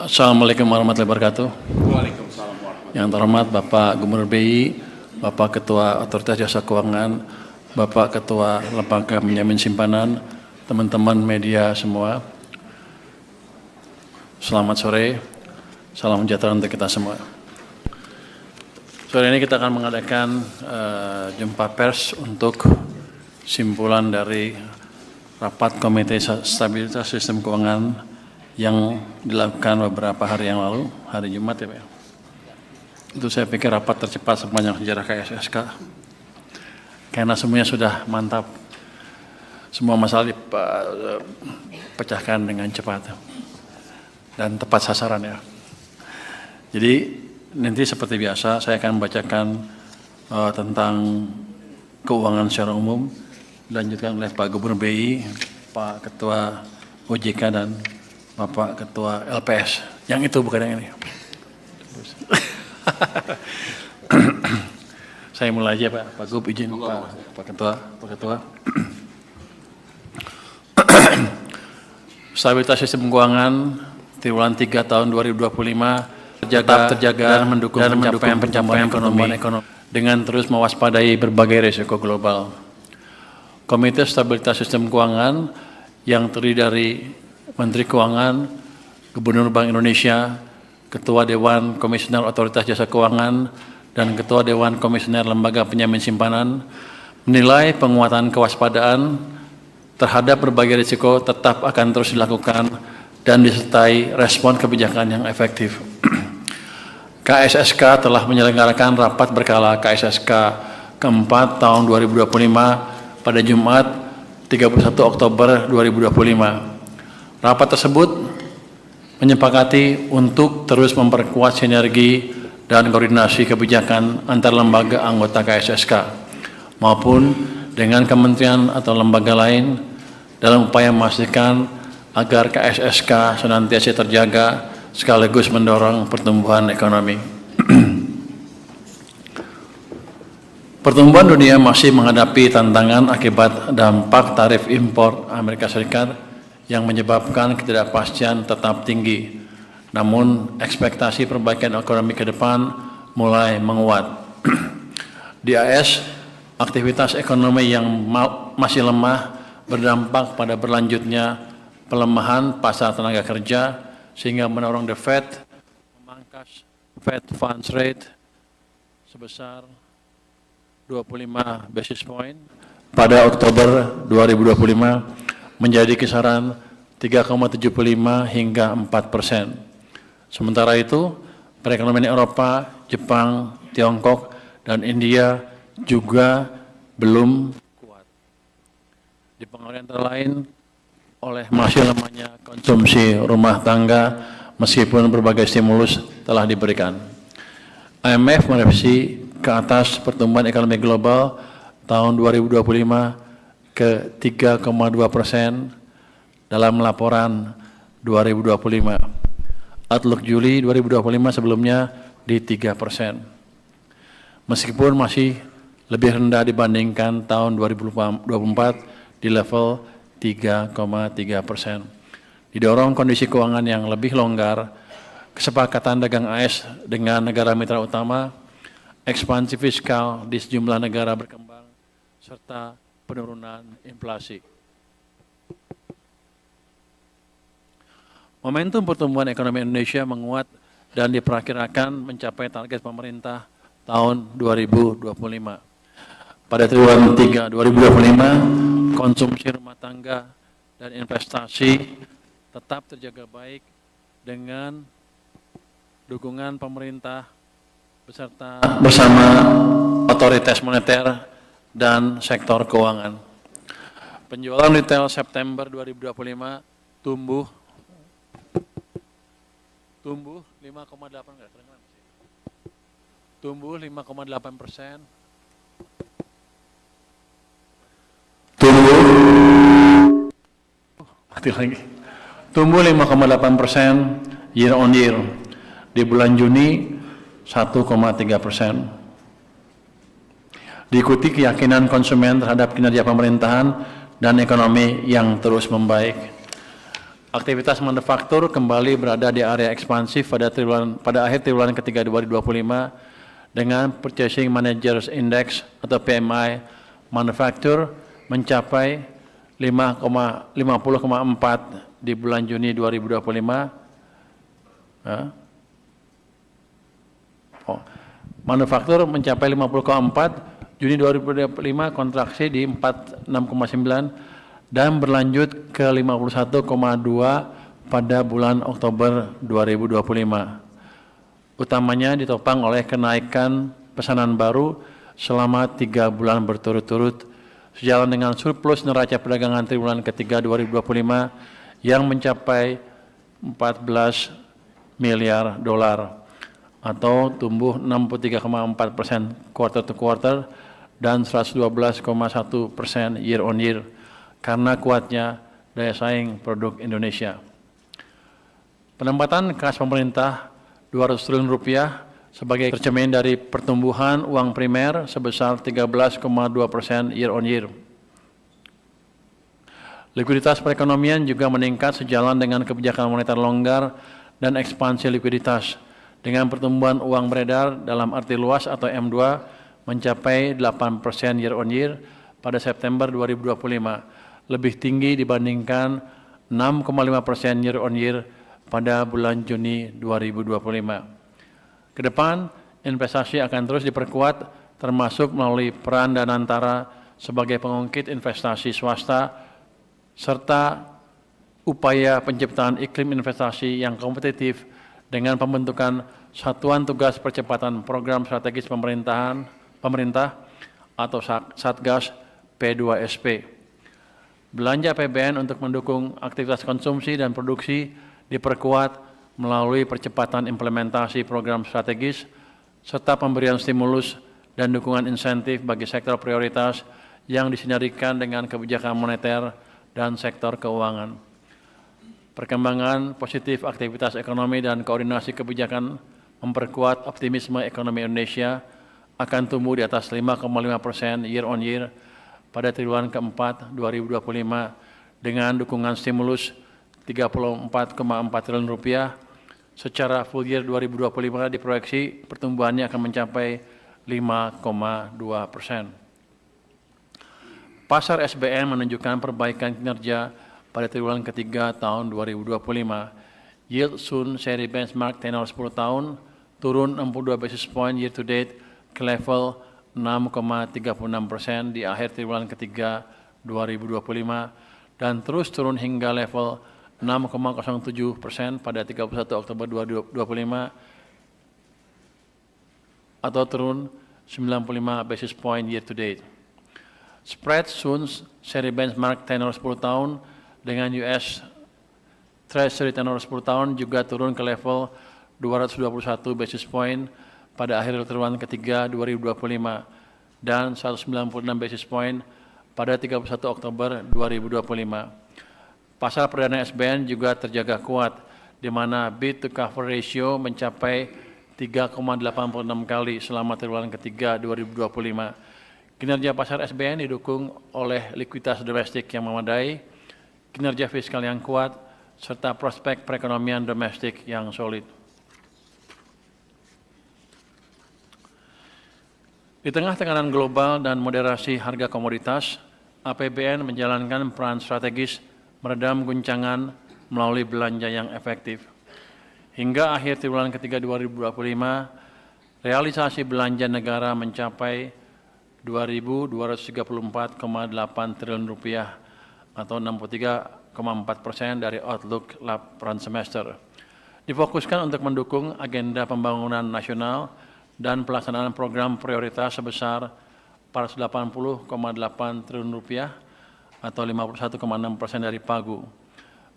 Assalamualaikum warahmatullahi wabarakatuh. Waalaikumsalam warahmatullahi Yang terhormat Bapak Gubernur BI, Bapak Ketua Otoritas Jasa Keuangan, Bapak Ketua Lembaga Penjamin Simpanan, teman-teman media semua. Selamat sore, salam sejahtera untuk kita semua. Sore ini kita akan mengadakan jumpa pers untuk simpulan dari rapat Komite Stabilitas Sistem Keuangan yang dilakukan beberapa hari yang lalu, hari Jumat ya Pak. Itu saya pikir rapat tercepat sepanjang sejarah KSSK. Karena semuanya sudah mantap. Semua masalah dipecahkan dengan cepat dan tepat sasaran ya. Jadi nanti seperti biasa saya akan membacakan tentang keuangan secara umum, dilanjutkan oleh Pak Gubernur BI, Pak Ketua OJK dan Bapak Ketua LPS. Yang itu bukan yang ini. Saya mulai aja Pak Gub, izin Pak Ketua. Stabilitas sistem keuangan triwulan 3 tahun 2025 tetap terjaga dan mendukung pencapaian ekonomi dengan terus mewaspadai berbagai risiko global. Komite Stabilitas Sistem Keuangan yang terdiri dari Menteri Keuangan, Gubernur Bank Indonesia, Ketua Dewan Komisioner Otoritas Jasa Keuangan, dan Ketua Dewan Komisioner Lembaga Penjamin Simpanan menilai penguatan kewaspadaan terhadap berbagai risiko tetap akan terus dilakukan dan disertai respon kebijakan yang efektif. KSSK telah menyelenggarakan rapat berkala KSSK keempat tahun 2025 pada Jumat 31 Oktober 2025. Rapat tersebut menyepakati untuk terus memperkuat sinergi dan koordinasi kebijakan antar lembaga anggota KSSK maupun dengan kementerian atau lembaga lain dalam upaya memastikan agar KSSK senantiasa terjaga sekaligus mendorong pertumbuhan ekonomi. Pertumbuhan dunia masih menghadapi tantangan akibat dampak tarif impor Amerika Serikat yang menyebabkan ketidakpastian tetap tinggi. Namun, ekspektasi perbaikan ekonomi ke depan mulai menguat. Di AS, aktivitas ekonomi yang masih lemah berdampak pada berlanjutnya pelemahan pasar tenaga kerja sehingga mendorong The Fed memangkas Fed Funds Rate sebesar 25 basis point pada Oktober 2025 menjadi kisaran 3,75 hingga 4%. Sementara itu, perekonomian Eropa, Jepang, Tiongkok, dan India juga belum kuat. Dipengaruhi antara lain oleh masih lemahnya konsumsi rumah tangga meskipun berbagai stimulus telah diberikan. IMF merevisi ke atas pertumbuhan ekonomi global tahun 2025 ke 3,2% dalam laporan 2025. Outlook Juli 2025 sebelumnya di 3%. Meskipun masih lebih rendah dibandingkan tahun 2024 di level 3,3%. Didorong kondisi keuangan yang lebih longgar, kesepakatan dagang AS dengan negara mitra utama, ekspansi fiskal di sejumlah negara berkembang, serta penurunan inflasi. Momentum pertumbuhan ekonomi Indonesia menguat dan diperkirakan mencapai target pemerintah tahun 2025. Pada triwulan 3 2025, konsumsi rumah tangga dan investasi tetap terjaga baik dengan dukungan pemerintah bersama otoritas moneter dan sektor keuangan. Penjualan retail September 2025 tumbuh 5,8%. Tumbuh 5,8%. Tumbuh 5,8% year on year. Di bulan Juni 1,3%. Diikuti keyakinan konsumen terhadap kinerja pemerintahan dan ekonomi yang terus membaik. Aktivitas manufaktur kembali berada di area ekspansif pada akhir triwulan ketiga 2025 dengan Purchasing Managers Index atau PMI manufaktur mencapai 50,4 di bulan Juni 2025. Manufaktur mencapai 50,4, Juni 2025 kontraksi di 46,9 dan berlanjut ke 51,2 pada bulan Oktober 2025. Utamanya ditopang oleh kenaikan pesanan baru selama 3 bulan berturut-turut sejalan dengan surplus neraca perdagangan triwulan ketiga 2025 yang mencapai 14 miliar dolar atau tumbuh 63,4% quarter to quarter dan 112,1% year on year karena kuatnya daya saing produk Indonesia. Penempatan kas pemerintah 200 triliun rupiah sebagai cermin dari pertumbuhan uang primer sebesar 13,2% year on year. Likuiditas perekonomian juga meningkat sejalan dengan kebijakan moneter longgar dan ekspansi likuiditas dengan pertumbuhan uang beredar dalam arti luas atau M2 mencapai 8% year on year pada September 2025. Lebih tinggi dibandingkan 6,5% year on year pada bulan Juni 2025. Kedepan, investasi akan terus diperkuat termasuk melalui peran Danantara sebagai pengungkit investasi swasta serta upaya penciptaan iklim investasi yang kompetitif dengan pembentukan Satuan Tugas Percepatan Program Strategis Pemerintah atau Satgas P2SP. Belanja APBN untuk mendukung aktivitas konsumsi dan produksi diperkuat melalui percepatan implementasi program strategis serta pemberian stimulus dan dukungan insentif bagi sektor prioritas yang disinarikan dengan kebijakan moneter dan sektor keuangan. Perkembangan positif aktivitas ekonomi dan koordinasi kebijakan memperkuat optimisme ekonomi Indonesia akan tumbuh di atas 5,5% year on year pada triwulan keempat 2025 dengan dukungan stimulus 34,4 triliun rupiah. Secara full year 2025 diproyeksi pertumbuhannya akan mencapai 5,2%. Pasar SBN menunjukkan perbaikan kinerja pada triwulan ketiga tahun 2025. Yield Sun seri benchmark tenor 10 tahun turun 62 basis point year to date ke level 6,36% di akhir triwulan ketiga 2025 dan terus turun hingga level 6,07% pada 31 Oktober 2025 atau turun 95 basis point year to date. Spread Suns seri benchmark tenor 10 tahun dengan US Treasury tenor 10 tahun juga turun ke level 221 basis point pada akhir triwulan ketiga 2025 dan 196 basis point pada 31 Oktober 2025. Pasar perdana SBN juga terjaga kuat, di mana bid to cover ratio mencapai 3,86 kali selama triwulan ketiga 2025. Kinerja pasar SBN didukung oleh likuiditas domestik yang memadai, kinerja fiskal yang kuat, serta prospek perekonomian domestik yang solid. Di tengah tekanan global dan moderasi harga komoditas, APBN menjalankan peran strategis meredam guncangan melalui belanja yang efektif. Hingga akhir triwulan ketiga 2025, realisasi belanja negara mencapai 2.234,8 triliun rupiah atau 63,4% dari outlook laporan semester. Difokuskan untuk mendukung agenda pembangunan nasional dan pelaksanaan program prioritas sebesar 480,8 triliun rupiah atau 51,6% dari pagu.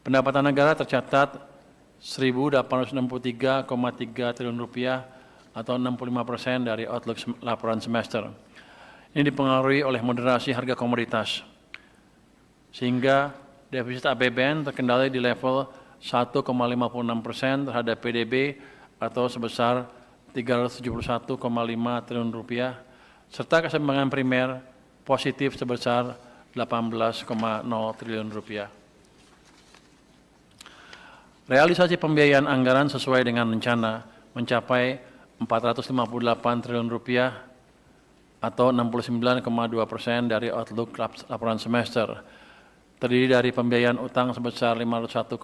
Pendapatan negara tercatat 1.863,3 triliun rupiah atau 65% dari outlook laporan semester. Ini dipengaruhi oleh moderasi harga komoditas, sehingga defisit APBN terkendali di level 1,56% terhadap PDB atau sebesar 371,5 triliun rupiah, serta keseimbangan primer positif sebesar 18,0 triliun rupiah. Realisasi pembiayaan anggaran sesuai dengan rencana mencapai 458 triliun rupiah atau 69,2% dari outlook laporan semester. Terdiri dari pembiayaan utang sebesar 501,5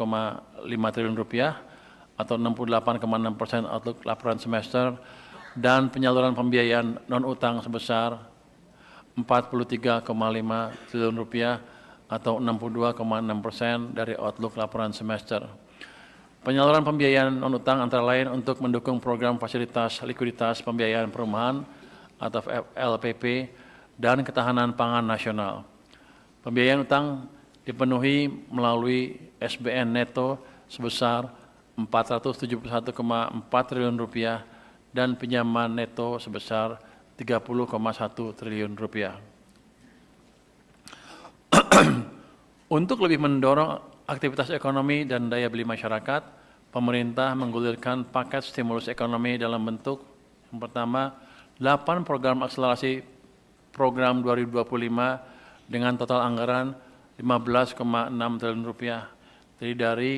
triliun rupiah atau 68,6% outlook laporan semester dan penyaluran pembiayaan non-utang sebesar 43,5 triliun rupiah atau 62,6% dari outlook laporan semester. Penyaluran pembiayaan non-utang antara lain untuk mendukung program fasilitas likuiditas pembiayaan perumahan atau LPP dan ketahanan pangan nasional. Pembiayaan utang dipenuhi melalui SBN neto sebesar 471,4 triliun rupiah dan pinjaman neto sebesar 30,1 triliun rupiah. Untuk lebih mendorong aktivitas ekonomi dan daya beli masyarakat, pemerintah menggulirkan paket stimulus ekonomi dalam bentuk yang pertama, 8 program akselerasi program 2025 dengan total anggaran 15,6 triliun rupiah. Terdiri dari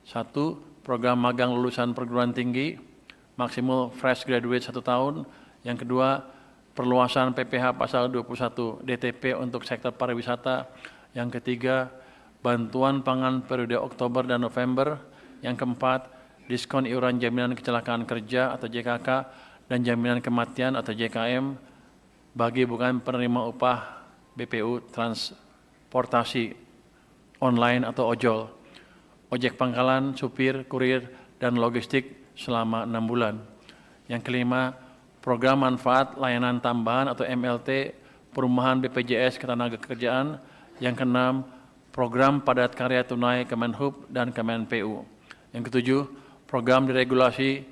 1. Program magang lulusan perguruan tinggi, maksimal fresh graduate 1 tahun. Yang kedua, perluasan PPh pasal 21 DTP untuk sektor pariwisata. Yang ketiga, bantuan pangan periode Oktober dan November. Yang keempat, diskon iuran jaminan kecelakaan kerja atau JKK dan jaminan kematian atau JKM bagi bukan penerima upah BPU transportasi online atau ojol, ojek pangkalan, supir, kurir, dan logistik selama 6 bulan. Yang kelima, program manfaat layanan tambahan atau MLT perumahan BPJS Ketenagakerjaan. Yang keenam, program padat karya tunai Kemenhub dan Kemenpu. Yang ketujuh, program diregulasi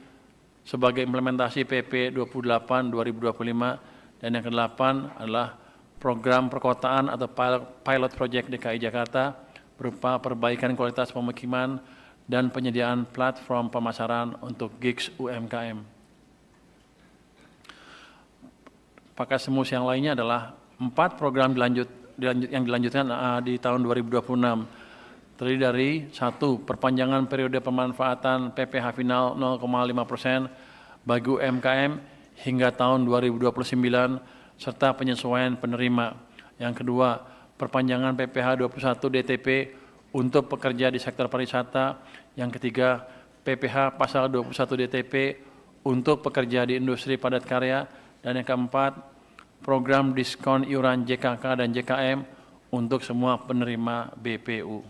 sebagai implementasi PP 28 2025 dan yang kedelapan adalah program perkotaan atau pilot project DKI Jakarta berupa perbaikan kualitas pemukiman dan penyediaan platform pemasaran untuk gigs UMKM. Paket stimulus yang lainnya adalah 4 program yang dilanjutkan di tahun 2026, terdiri dari 1. Perpanjangan periode pemanfaatan PPh final 0,5% bagi UMKM hingga tahun 2029 serta penyesuaian penerima. Yang kedua, perpanjangan PPh 21 DTP untuk pekerja di sektor pariwisata. Yang ketiga, PPh pasal 21 DTP untuk pekerja di industri padat karya. Dan yang keempat, program diskon iuran JKK dan JKM untuk semua penerima BPU.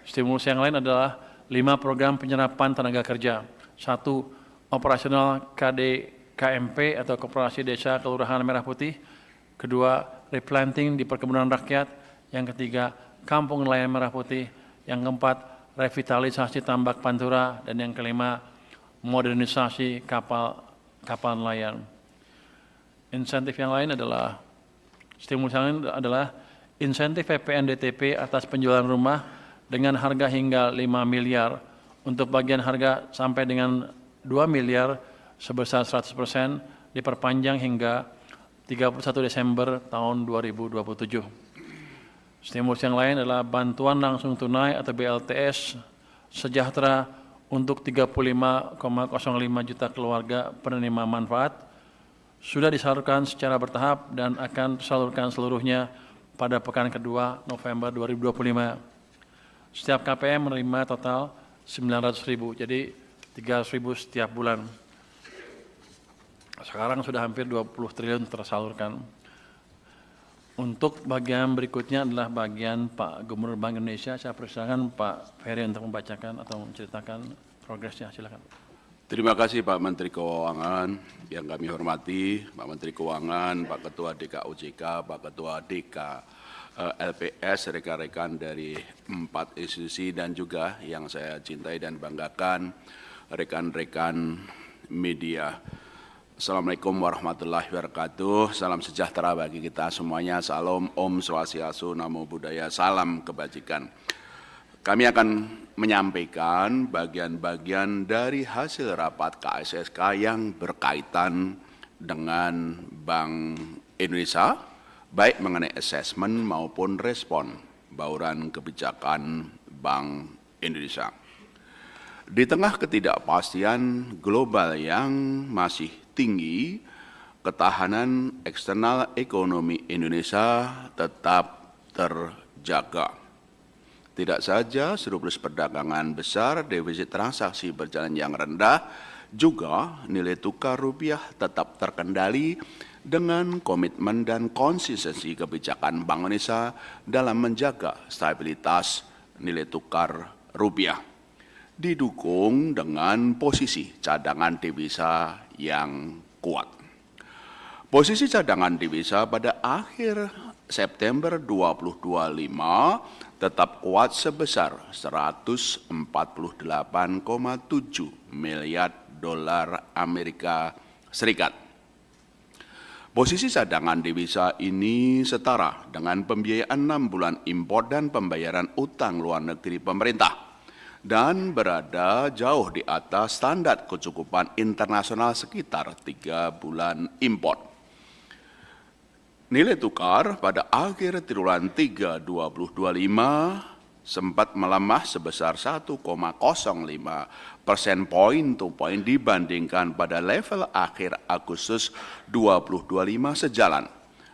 Stimulus yang lain adalah 5 program penyerapan tenaga kerja. 1. Operasional KDKMP atau Koperasi Desa Kelurahan Merah Putih. Kedua, replanting di perkebunan rakyat. Yang ketiga, Kampung Nelayan Merah Putih. Yang keempat, revitalisasi tambak Pantura. Dan yang kelima, modernisasi kapal nelayan. Insentif yang lain adalah, stimulus yang lain adalah insentif PPN DTP atas penjualan rumah dengan harga hingga 5 miliar untuk bagian harga sampai dengan 2 miliar sebesar 100% diperpanjang hingga 31 Desember tahun 2027. Stimulus yang lain adalah bantuan langsung tunai atau BLTS sejahtera untuk 35,05 juta keluarga penerima manfaat sudah disalurkan secara bertahap dan akan disalurkan seluruhnya pada pekan kedua November 2025. Setiap KPM menerima total 900.000, jadi 300.000 setiap bulan. Sekarang sudah hampir 20 triliun tersalurkan. Untuk bagian berikutnya adalah bagian Pak Gubernur Bank Indonesia. Saya persilakan Pak Ferry untuk membacakan atau menceritakan progresnya. Silakan. Terima kasih Pak Menteri Keuangan yang kami hormati, Pak Menteri Keuangan, Pak Ketua DKOJK, Pak Ketua DK LPS, rekan-rekan dari 4 institusi dan juga yang saya cintai dan banggakan, rekan-rekan media. Assalamualaikum warahmatullahi wabarakatuh, salam sejahtera bagi kita semuanya, salam Om Swastiastu, Namo Buddhaya, salam kebajikan. Kami akan menyampaikan bagian-bagian dari hasil rapat KSSK yang berkaitan dengan Bank Indonesia, baik mengenai asesmen maupun respon bauran kebijakan Bank Indonesia. Di tengah ketidakpastian global yang masih tinggi, ketahanan eksternal ekonomi Indonesia tetap terjaga. Tidak saja surplus perdagangan besar, defisit transaksi berjalan yang rendah, juga nilai tukar rupiah tetap terkendali dengan komitmen dan konsistensi kebijakan Bank Indonesia dalam menjaga stabilitas nilai tukar rupiah, didukung dengan posisi cadangan devisa yang kuat. Posisi cadangan devisa pada akhir September 2025 tetap kuat sebesar 148,7 miliar dolar Amerika Serikat. Posisi cadangan devisa ini setara dengan pembiayaan 6 bulan impor dan pembayaran utang luar negeri pemerintah dan berada jauh di atas standar kecukupan internasional sekitar 3 bulan impor. Nilai tukar pada akhir triwulan 3 2025 sempat melemah sebesar 1,05 persen point to point dibandingkan pada level akhir Agustus 2025 sejalan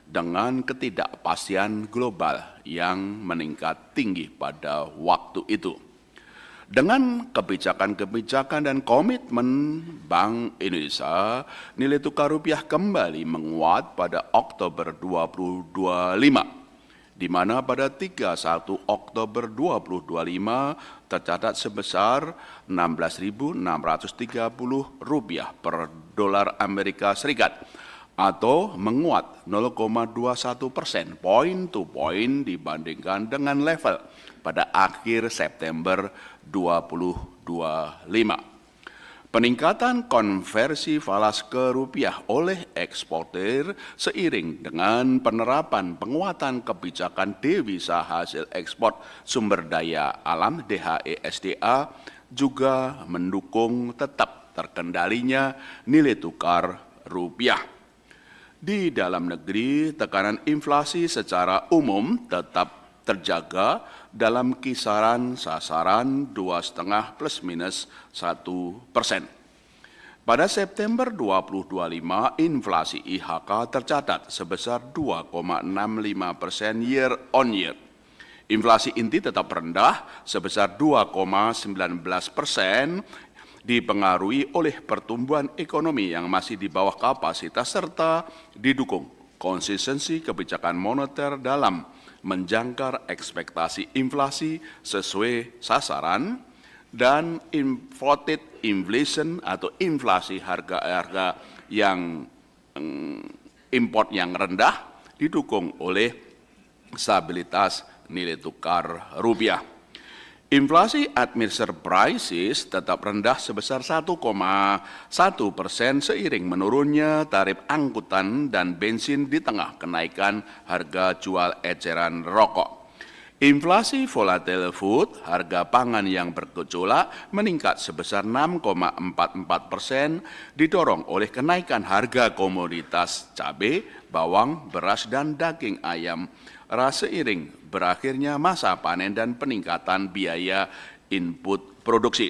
dengan ketidakpastian global yang meningkat tinggi pada waktu itu. Dengan kebijakan-kebijakan dan komitmen Bank Indonesia, nilai tukar rupiah kembali menguat pada Oktober 2025, di mana pada 31 Oktober 2025 tercatat sebesar Rp16.630 per dolar Amerika Serikat atau menguat 0,21% point to point dibandingkan dengan level pada akhir September 2025. Peningkatan konversi falas ke rupiah oleh eksportir seiring dengan penerapan penguatan kebijakan devisa hasil ekspor sumber daya alam DHE/SDA juga mendukung tetap terkendalinya nilai tukar rupiah. Di dalam negeri, tekanan inflasi secara umum tetap terjaga dalam kisaran sasaran 2,5 plus minus 1%. Pada September 2025, inflasi IHK tercatat sebesar 2,65% year on year. Inflasi inti tetap rendah sebesar 2,19%, dipengaruhi oleh pertumbuhan ekonomi yang masih di bawah kapasitas serta didukung konsistensi kebijakan moneter dalam menjangkar ekspektasi inflasi sesuai sasaran dan inflated inflation atau inflasi harga-harga yang import yang rendah didukung oleh stabilitas nilai tukar rupiah. Inflasi administered prices tetap rendah sebesar 1,1% seiring menurunnya tarif angkutan dan bensin di tengah kenaikan harga jual eceran rokok. Inflasi volatile food, harga pangan yang bergejolak meningkat sebesar 6,44%, didorong oleh kenaikan harga komoditas cabai, bawang, beras, dan daging ayam seiring berakhirnya masa panen dan peningkatan biaya input produksi.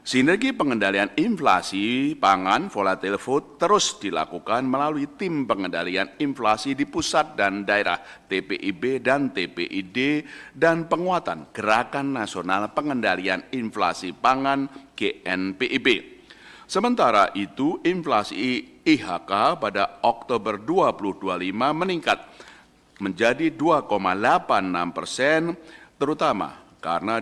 Sinergi pengendalian inflasi pangan volatile food terus dilakukan melalui tim pengendalian inflasi di pusat dan daerah TPIB dan TPID dan penguatan Gerakan Nasional Pengendalian Inflasi Pangan GNPIB. Sementara itu, inflasi IHK pada Oktober 2025 meningkat menjadi 2,86%, terutama karena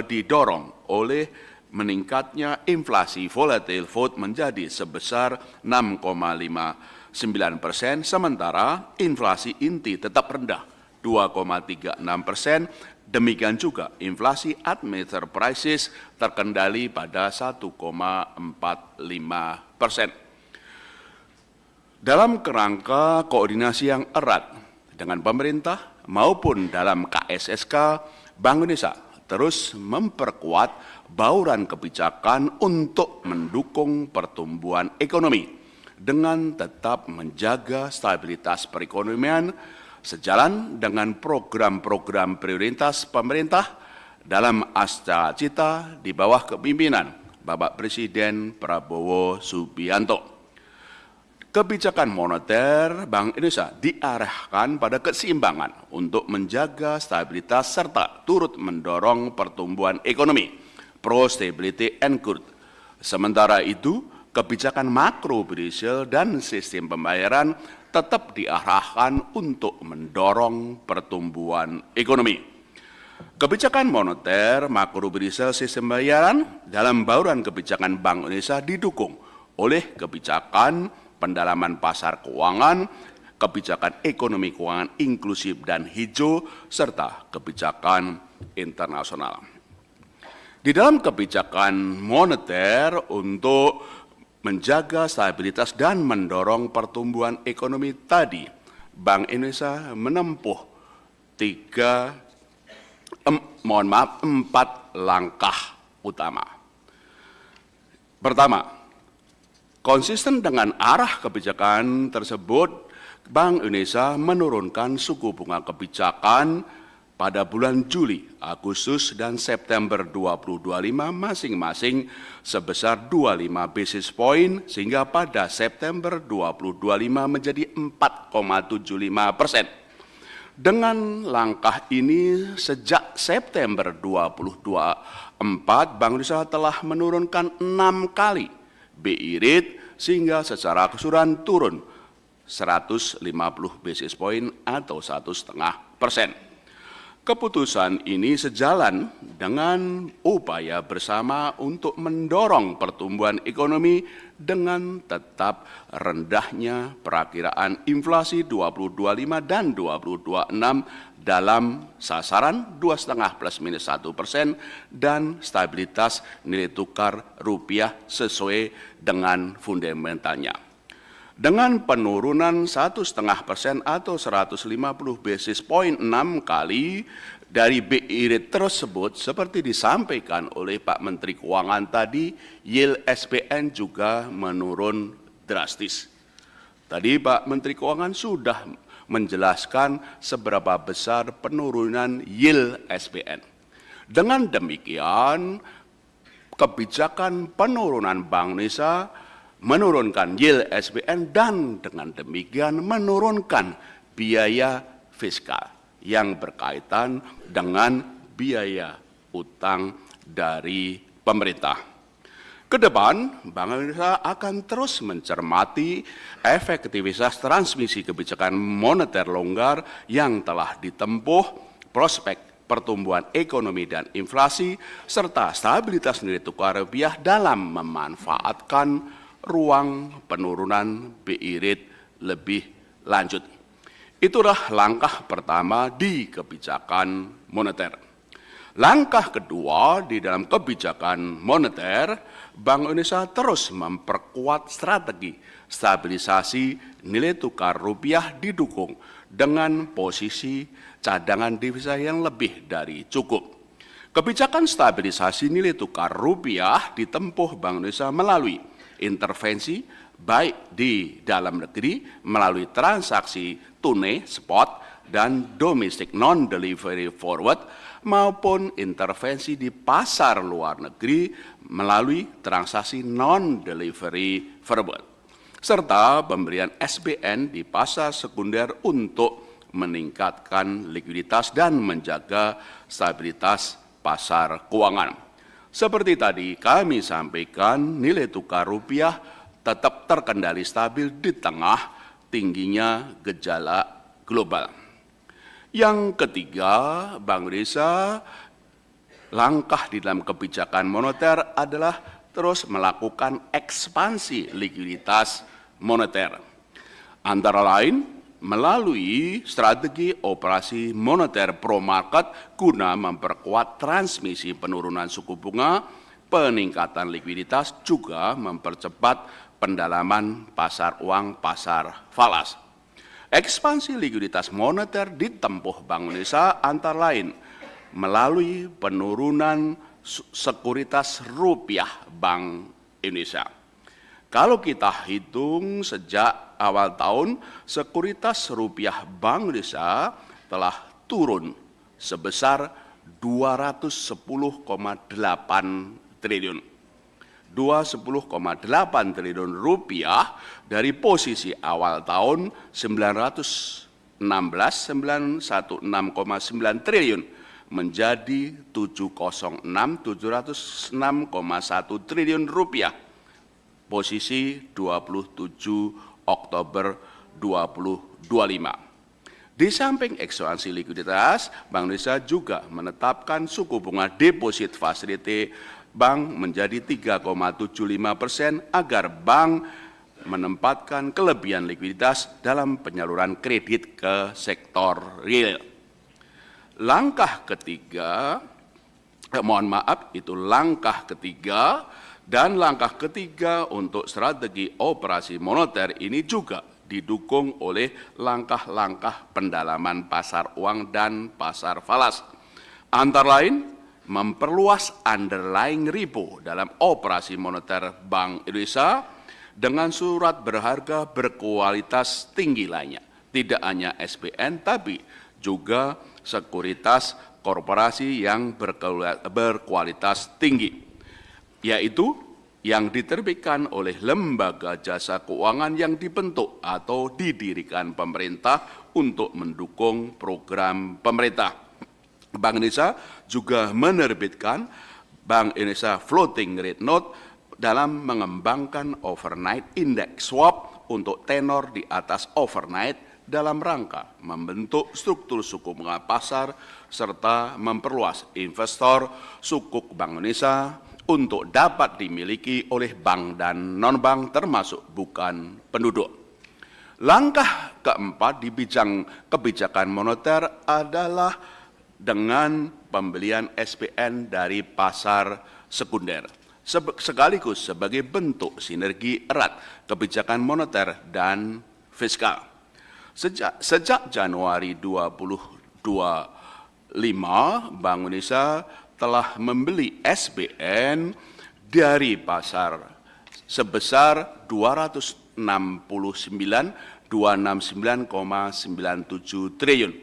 didorong oleh meningkatnya inflasi volatile food menjadi sebesar 6,59%, sementara inflasi inti tetap rendah 2,36%. Demikian juga inflasi administered prices terkendali pada 1,45%. Dalam kerangka koordinasi yang erat dengan pemerintah maupun dalam KSSK, Bank Indonesia terus memperkuat bauran kebijakan untuk mendukung pertumbuhan ekonomi dengan tetap menjaga stabilitas perekonomian sejalan dengan program-program prioritas pemerintah dalam Astra Cita di bawah kepimpinan Bapak Presiden Prabowo Subianto. Kebijakan moneter Bank Indonesia diarahkan pada keseimbangan untuk menjaga stabilitas serta turut mendorong pertumbuhan ekonomi, pro-stability and growth. Sementara itu, kebijakan makro-prudensial dan sistem pembayaran tetap diarahkan untuk mendorong pertumbuhan ekonomi. Kebijakan moneter, makro-prudensial, sistem pembayaran dalam bauran kebijakan Bank Indonesia didukung oleh kebijakan pendalaman pasar keuangan, kebijakan ekonomi keuangan inklusif dan hijau, serta kebijakan internasional. Di dalam kebijakan moneter untuk menjaga stabilitas dan mendorong pertumbuhan ekonomi tadi, Bank Indonesia menempuh 4 langkah utama. Pertama, konsisten dengan arah kebijakan tersebut, Bank Indonesia menurunkan suku bunga kebijakan pada bulan Juli, Agustus, dan September 2025 masing-masing sebesar 25 basis point, sehingga pada September 2025 menjadi 4,75%. Dengan langkah ini, sejak September 2024, Bank Indonesia telah menurunkan 6 kali BI rate sehingga secara keseluruhan turun 150 basis point atau 1,5%. Keputusan ini sejalan dengan upaya bersama untuk mendorong pertumbuhan ekonomi dengan tetap rendahnya perakiraan inflasi 2025 dan 2026 dalam sasaran 2,5 ± 1% dan stabilitas nilai tukar rupiah sesuai dengan fundamentalnya. Dengan penurunan 1,5% atau 150 basis point 6 kali dari BI rate tersebut, seperti disampaikan oleh Pak Menteri Keuangan tadi, yield SBN juga menurun drastis. Tadi Pak Menteri Keuangan sudah menjelaskan seberapa besar penurunan yield SBN. Dengan demikian, kebijakan penurunan Bank Indonesia menurunkan yield SBN dan dengan demikian menurunkan biaya fiskal yang berkaitan dengan biaya utang dari pemerintah. Kedepan, Bank Indonesia akan terus mencermati efektivitas transmisi kebijakan moneter longgar yang telah ditempuh, prospek pertumbuhan ekonomi dan inflasi, serta stabilitas nilai tukar rupiah dalam memanfaatkan ruang penurunan BI rate lebih lanjut. Itulah langkah pertama di kebijakan moneter. Langkah kedua di dalam kebijakan moneter, Bank Indonesia terus memperkuat strategi stabilisasi nilai tukar rupiah didukung dengan posisi cadangan devisa yang lebih dari cukup. Kebijakan stabilisasi nilai tukar rupiah ditempuh Bank Indonesia melalui intervensi baik di dalam negeri melalui transaksi tunai spot dan domestic non-delivery forward maupun intervensi di pasar luar negeri melalui transaksi non-delivery forward serta pemberian SBN di pasar sekunder untuk meningkatkan likuiditas dan menjaga stabilitas pasar keuangan. Seperti tadi kami sampaikan, nilai tukar rupiah tetap terkendali stabil di tengah tingginya gejala global. Yang ketiga, Bank Indonesia langkah di dalam kebijakan moneter adalah terus melakukan ekspansi likuiditas moneter. Antara lain, melalui strategi operasi moneter pro market guna memperkuat transmisi penurunan suku bunga, peningkatan likuiditas, juga mempercepat pendalaman pasar uang pasar falas. Ekspansi likuiditas moneter ditempuh Bank Indonesia antara lain melalui penurunan sekuritas rupiah Bank Indonesia. Kalau kita hitung sejak awal tahun, sekuritas rupiah Bank Indonesia telah turun sebesar 210,8 triliun. 210,8 triliun rupiah dari posisi awal tahun 916,9 triliun menjadi 706,1 triliun rupiah posisi 27 Oktober 2025. Di samping ekspansi likuiditas, Bank Indonesia juga menetapkan suku bunga deposit facility bank menjadi 3,75% agar bank menempatkan kelebihan likuiditas dalam penyaluran kredit ke sektor real. Langkah ketiga, langkah ketiga dan langkah ketiga untuk strategi operasi moneter ini juga didukung oleh langkah-langkah pendalaman pasar uang dan pasar falas. Antara lain, memperluas underlying repo dalam operasi moneter Bank Indonesia dengan surat berharga berkualitas tinggi lainnya. Tidak hanya SBN, tapi juga sekuritas korporasi yang berkualitas tinggi, yaitu yang diterbitkan oleh lembaga jasa keuangan yang dibentuk atau didirikan pemerintah untuk mendukung program pemerintah. Bank Indonesia juga menerbitkan Bank Indonesia Floating Rate Note dalam mengembangkan overnight index swap untuk tenor di atas overnight dalam rangka membentuk struktur suku bunga pasar serta memperluas investor sukuk Bank Indonesia untuk dapat dimiliki oleh bank dan non-bank termasuk bukan penduduk. Langkah keempat di bidang kebijakan moneter adalah dengan pembelian SBN dari pasar sekunder, sekaligus sebagai bentuk sinergi erat kebijakan moneter dan fiskal. Sejak Januari 2025, Bank Indonesia telah membeli SBN dari pasar sebesar 269,97 triliun.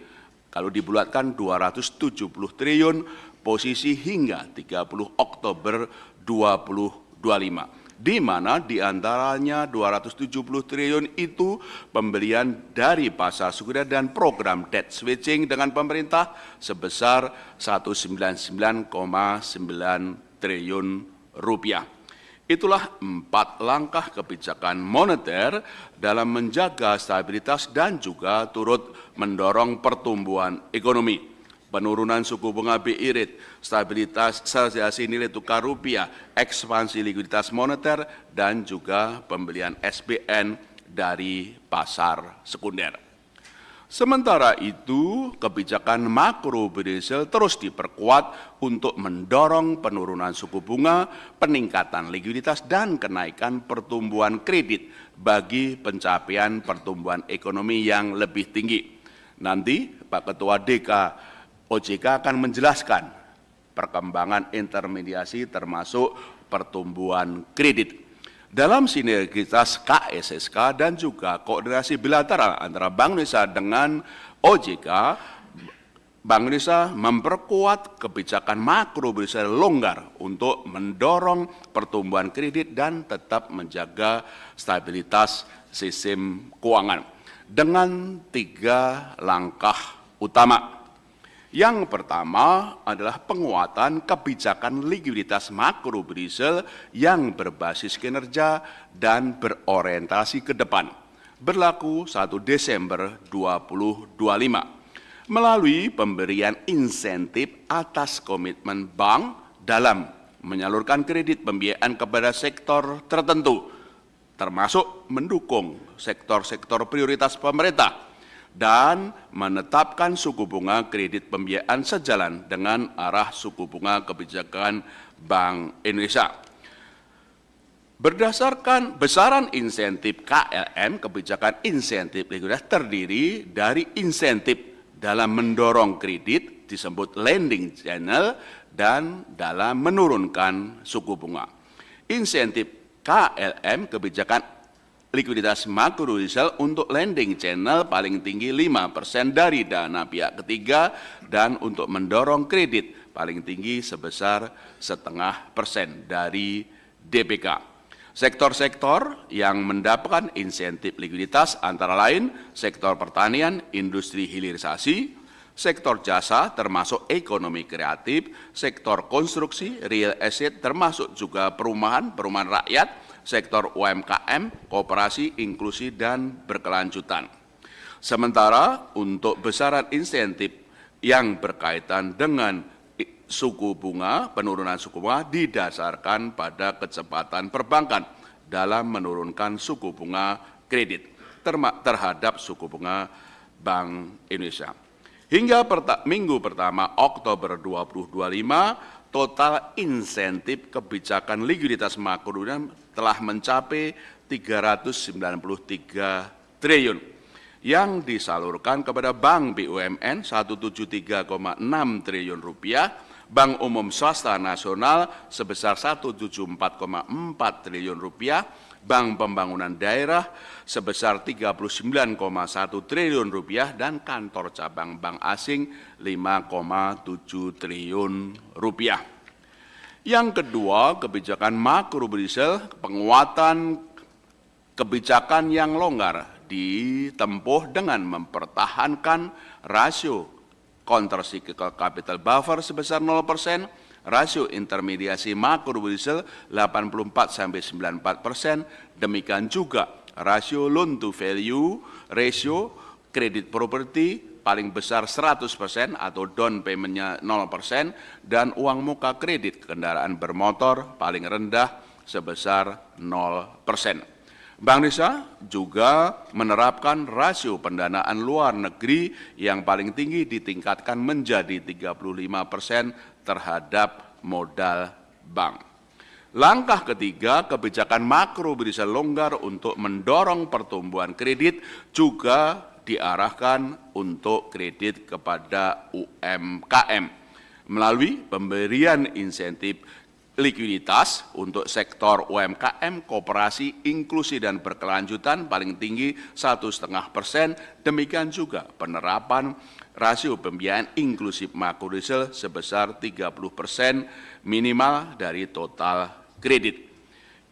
Kalau dibulatkan 270 triliun posisi hingga 30 Oktober 2025. Di mana diantaranya 270 triliun itu pembelian dari pasar sekunder dan program debt switching dengan pemerintah sebesar 199,9 triliun rupiah. Itulah 4 langkah kebijakan moneter dalam menjaga stabilitas dan juga turut mendorong pertumbuhan ekonomi. Penurunan suku bunga BI rate, stabilisasi nilai tukar rupiah, ekspansi likuiditas moneter, dan juga pembelian SBN dari pasar sekunder. Sementara itu, kebijakan makrobudensial terus diperkuat untuk mendorong penurunan suku bunga, peningkatan likuiditas, dan kenaikan pertumbuhan kredit bagi pencapaian pertumbuhan ekonomi yang lebih tinggi. Nanti Pak Ketua DK OJK akan menjelaskan perkembangan intermediasi termasuk pertumbuhan kredit. Dalam sinergitas KSSK dan juga koordinasi bilateral antara Bank Indonesia dengan OJK, Bank Indonesia memperkuat kebijakan makrobudensial longgar untuk mendorong pertumbuhan kredit dan tetap menjaga stabilitas sistem keuangan dengan 3 langkah utama. Yang pertama adalah penguatan kebijakan likuiditas makrobudensial yang berbasis kinerja dan berorientasi ke depan, berlaku 1 Desember 2025, melalui pemberian insentif atas komitmen bank dalam menyalurkan kredit pembiayaan kepada sektor tertentu, termasuk mendukung sektor-sektor prioritas pemerintah, dan menetapkan suku bunga kredit pembiayaan sejalan dengan arah suku bunga kebijakan Bank Indonesia. Berdasarkan besaran insentif KLM, kebijakan insentif likuiditas terdiri dari insentif dalam mendorong kredit, disebut lending channel, dan dalam menurunkan suku bunga. Insentif KLM, kebijakan likuiditas makrobudensial untuk lending channel paling tinggi 5% dari dana pihak ketiga dan untuk mendorong kredit paling tinggi sebesar 0,5% dari DPK. Sektor-sektor yang mendapatkan insentif likuiditas antara lain sektor pertanian, industri hilirisasi, sektor jasa termasuk ekonomi kreatif, sektor konstruksi, real estate termasuk juga perumahan rakyat, sektor UMKM, koperasi, inklusi, dan berkelanjutan. Sementara untuk besaran insentif yang berkaitan dengan suku bunga, penurunan suku bunga didasarkan pada kecepatan perbankan dalam menurunkan suku bunga kredit terhadap suku bunga Bank Indonesia. Hingga minggu pertama Oktober 2025, total insentif kebijakan likuiditas makrobudensial telah mencapai 393 triliun yang disalurkan kepada Bank BUMN 173,6 triliun rupiah, Bank Umum Swasta Nasional sebesar 174,4 triliun rupiah, Bank Pembangunan Daerah sebesar 39,1 triliun rupiah, dan kantor cabang bank asing 5,7 triliun rupiah. Yang kedua, kebijakan makrobudensial, penguatan kebijakan yang longgar ditempuh dengan mempertahankan rasio countercyclical capital buffer sebesar 0%, rasio intermediasi makrobudensial 84-94%, demikian juga rasio loan to value ratio kredit properti paling besar 100% atau down payment-nya 0%, dan uang muka kredit kendaraan bermotor paling rendah sebesar 0%. Bank Indonesia juga menerapkan rasio pendanaan luar negeri yang paling tinggi ditingkatkan menjadi 35% terhadap modal bank. Langkah ketiga, kebijakan makrobudensial longgar untuk mendorong pertumbuhan kredit juga diarahkan untuk kredit kepada UMKM melalui pemberian insentif likuiditas untuk sektor UMKM, koperasi, inklusi, dan berkelanjutan paling tinggi 1,5%. Demikian juga penerapan rasio pembiayaan inklusif makrobudensial sebesar 30% minimal dari total kredit.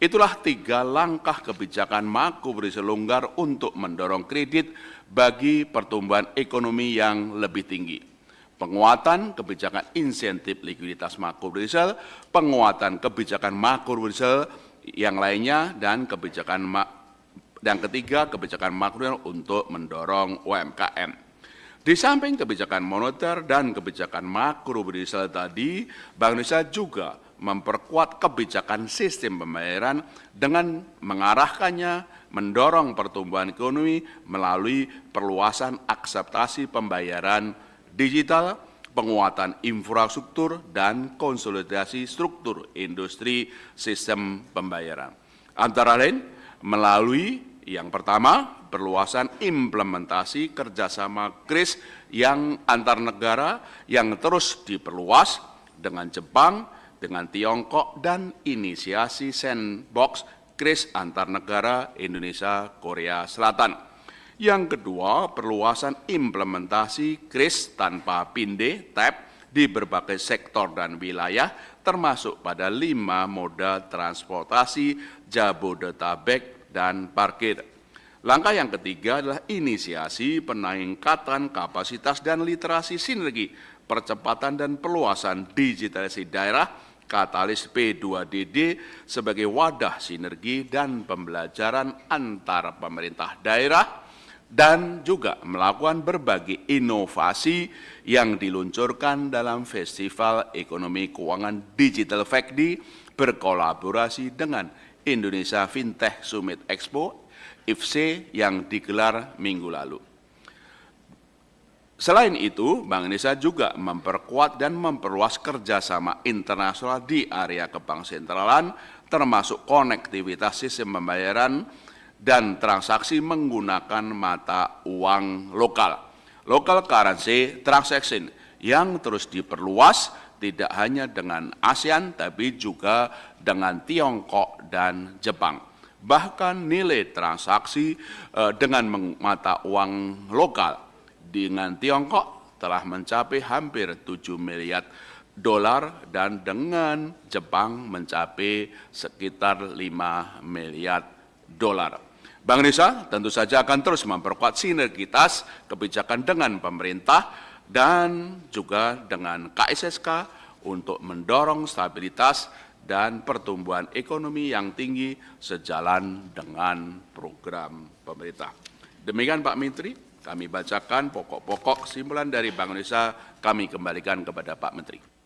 Itulah 3 langkah kebijakan makrobudensial longgar untuk mendorong kredit bagi pertumbuhan ekonomi yang lebih tinggi. Penguatan kebijakan insentif likuiditas makrobudensial, penguatan kebijakan makrobudensial yang lainnya, dan ketiga kebijakan makrobudensial untuk mendorong UMKM. Di samping kebijakan moneter dan kebijakan makrobudensial tadi, Bank Indonesia juga memperkuat kebijakan sistem pembayaran dengan mengarahkannya mendorong pertumbuhan ekonomi melalui perluasan akseptasi pembayaran digital, penguatan infrastruktur, dan konsolidasi struktur industri sistem pembayaran. Antara lain melalui yang pertama, perluasan implementasi kerjasama KRIS yang antar negara yang terus diperluas dengan Jepang, dengan Tiongkok, dan inisiasi sandbox KRIS antar negara Indonesia Korea Selatan. Yang kedua, perluasan implementasi KRIS tanpa PINDE TAP di berbagai sektor dan wilayah, termasuk pada 5 moda transportasi, Jabodetabek, dan parkir. Langkah yang ketiga adalah inisiasi peningkatan kapasitas dan literasi sinergi, percepatan dan perluasan digitalisasi daerah, katalis P2DD sebagai wadah sinergi dan pembelajaran antar pemerintah daerah, dan juga melakukan berbagai inovasi yang diluncurkan dalam Festival Ekonomi Keuangan Digital FECDI berkolaborasi dengan Indonesia Fintech Summit Expo IFC yang digelar minggu lalu. Selain itu, Bank Indonesia juga memperkuat dan memperluas kerjasama internasional di area kebank sentralan, termasuk konektivitas sistem pembayaran dan transaksi menggunakan mata uang lokal. Local currency transaction yang terus diperluas tidak hanya dengan ASEAN, tapi juga dengan Tiongkok dan Jepang. Bahkan nilai transaksi dengan mata uang lokal dengan Tiongkok telah mencapai hampir 7 miliar dolar dan dengan Jepang mencapai sekitar 5 miliar dolar. Bank Indonesia tentu saja akan terus memperkuat sinergitas kebijakan dengan pemerintah dan juga dengan KSSK untuk mendorong stabilitas dan pertumbuhan ekonomi yang tinggi sejalan dengan program pemerintah. Demikian Pak Menteri, kami bacakan pokok-pokok kesimpulan dari Bank Indonesia, kami kembalikan kepada Pak Menteri.